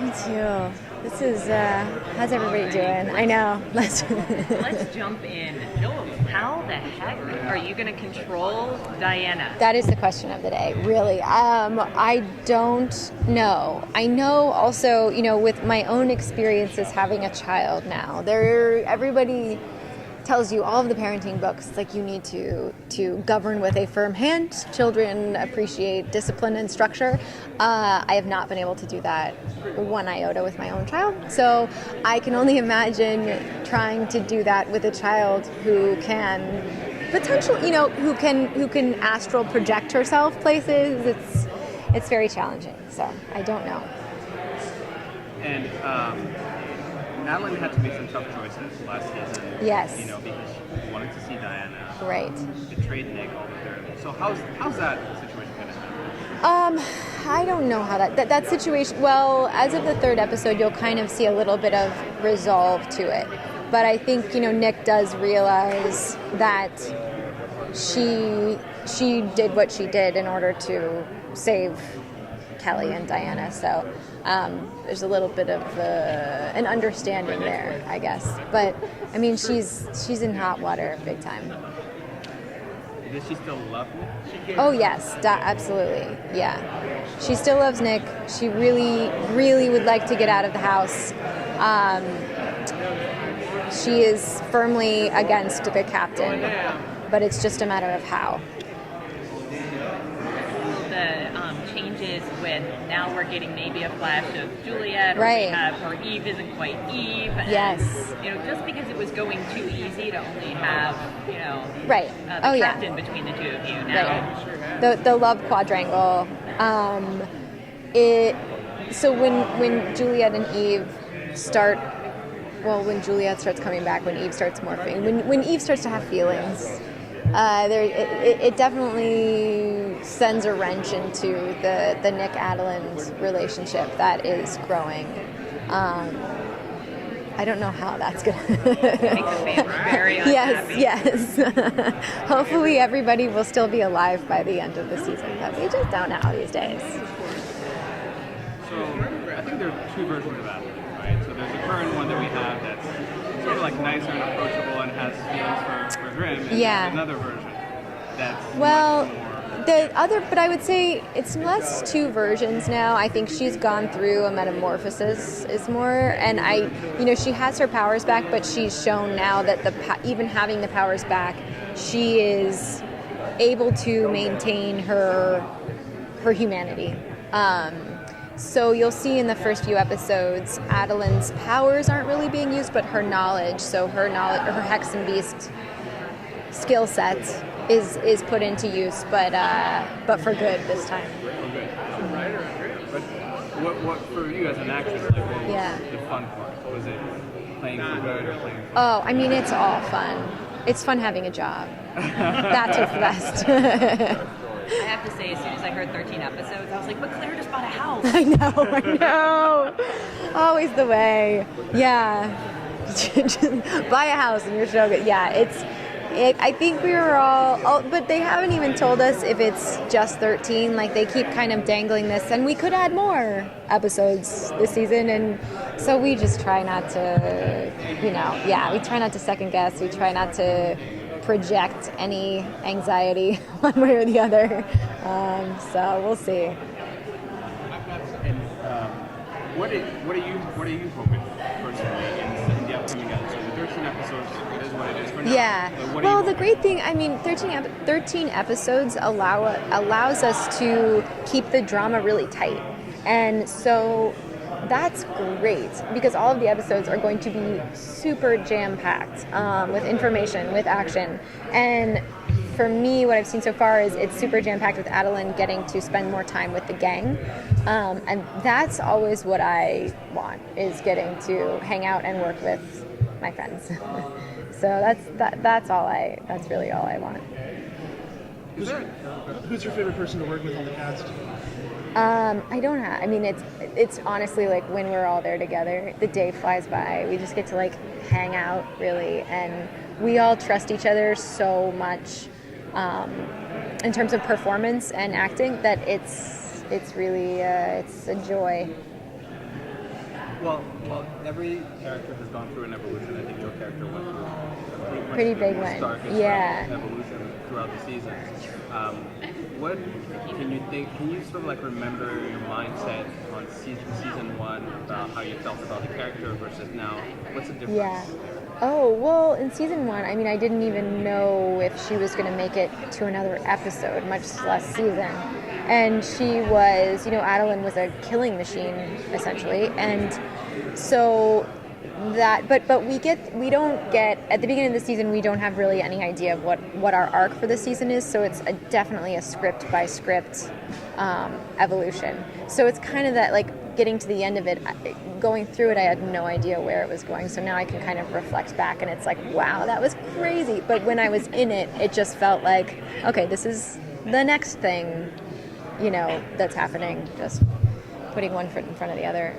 Me too. This is, how's everybody doing? I know. Let's jump in. How the heck are you going to control Diana? That is the question of the day, really. I don't know. I know also, with my own experiences having a child now, everybody tells you all of the parenting books, like you need to govern with a firm hand. Children appreciate discipline and structure. I have not been able to do that one iota with my own child. So I can only imagine trying to do that with a child who can who can astral project herself places. It's very challenging. So I don't know. And Madeline had to make some tough choices last season. Yes. Because she wanted to see Diana. Right. Betrayed Nick all the time. So how's that situation going to happen? I don't know how that situation. Well, as of the third episode, you'll kind of see a little bit of resolve to it. But I think Nick does realize that she did what she did in order to save Kelly and Diana. So there's a little bit of an understanding there, I guess. But I mean, she's in hot water big time. Does she still love Nick? Oh yes, absolutely. Yeah, she still loves Nick. She really, really would like to get out of the house. She is firmly against the captain, but it's just a matter of how. The changes with now we're getting maybe a flash of Juliet, right? Or Eve isn't quite Eve. And, yes. Just because it was going too easy to only have right. The captain between the two of you now. Right. The love quadrangle. So when Juliet and Eve start. Well, when Juliet starts coming back, when Eve starts morphing, when Eve starts to have feelings, it definitely sends a wrench into the Nick Adeline relationship that is growing. I don't know how that's gonna make the fans very unhappy. Yes. Hopefully, everybody will still be alive by the end of the season, but we just don't know these days. So I think there are two versions of Adeline. Right? So there's the current one that we have that's sort of like nicer and approachable and has feelings for Grimm. And there's another version that's much more... But I would say it's less two versions now. I think she's gone through a metamorphosis is more, and she has her powers back, but she's shown now that even having the powers back, she is able to maintain her humanity. So you'll see in the first few episodes, Adeline's powers aren't really being used, but her knowledge. So her Hex and Beast skill set is put into use, but for good this time. For good. But what for you as an actress? Like, what was the fun part? Was it playing for good or playing? Oh, I mean, it's all fun. It's fun having a job. That's what's best. I have to say, as soon as I heard 13 episodes, I was like, but Claire just bought a house. I know. Always the way. Yeah. Just buy a house and you're so good. Yeah, I think we were all, but they haven't even told us if it's just 13. Like, they keep kind of dangling this, and we could add more episodes this season, and so we just try not to, we try not to second guess. We try not to project any anxiety one way or the other. So we'll see. And what are you hoping personally in the upcoming episode? The 13 episodes is what it is for now. Yeah. Well, the great thing, 13 episodes allows us to keep the drama really tight, and so that's great because all of the episodes are going to be super jam-packed with information, with action. And for me, what I've seen so far is it's super jam-packed with Adeline getting to spend more time with the gang. And that's always what I want, is getting to hang out and work with my friends. So that's really all I want. Who's your favorite person to work with on the cast? I don't have. I mean, it's honestly like when we're all there together, the day flies by. We just get to like hang out really, and we all trust each other so much in terms of performance and acting that it's really it's a joy. Well, every character has gone through an evolution. I think your character went through a Pretty big one. starkest Yeah. evolution throughout the seasons. What can you think? Can you sort of like remember your mindset on season one about how you felt about the character versus now? What's the difference? Yeah. Oh, well, in season one, I mean, I didn't even know if she was going to make it to another episode, much less season. And she was, Adeline was a killing machine, essentially. And so that, but we don't get, at the beginning of the season, we don't have really any idea of what our arc for the season is. So it's definitely a script by script evolution. So it's kind of that, like, getting to the end of it, going through it, I had no idea where it was going. So now I can kind of reflect back and it's like, wow, that was crazy. But when I was in it, it just felt like, okay, this is the next thing, that's happening. Just putting one foot in front of the other.